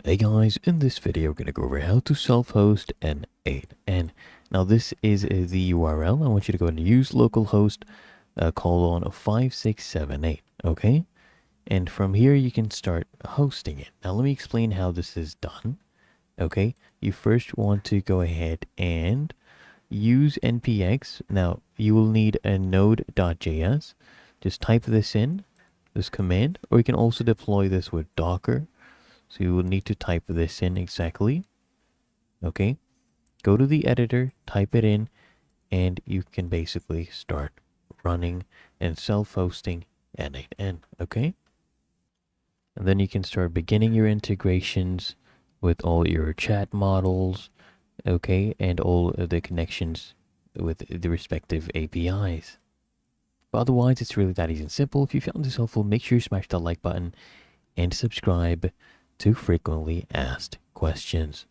Hey guys, in this video we're going to go over how to self-host N8N. Now this is the URL. I want you to go and use localhost colon 5678, okay? And from here you can start hosting it. Now let me explain how this is done, okay? You first want to go ahead and use npx. Now you will need a node.js. Just type this in, this command, or you can also deploy this with Docker. So you will need to type this in exactly. Okay. Go to the editor, type it in, and you can basically start running and self-hosting N8N. Okay. And then you can start beginning your integrations with all your chat models. Okay. And all of the connections with the respective APIs. But otherwise, it's really that easy and simple. If you found this helpful, make sure you smash that like button and subscribe to frequently asked questions.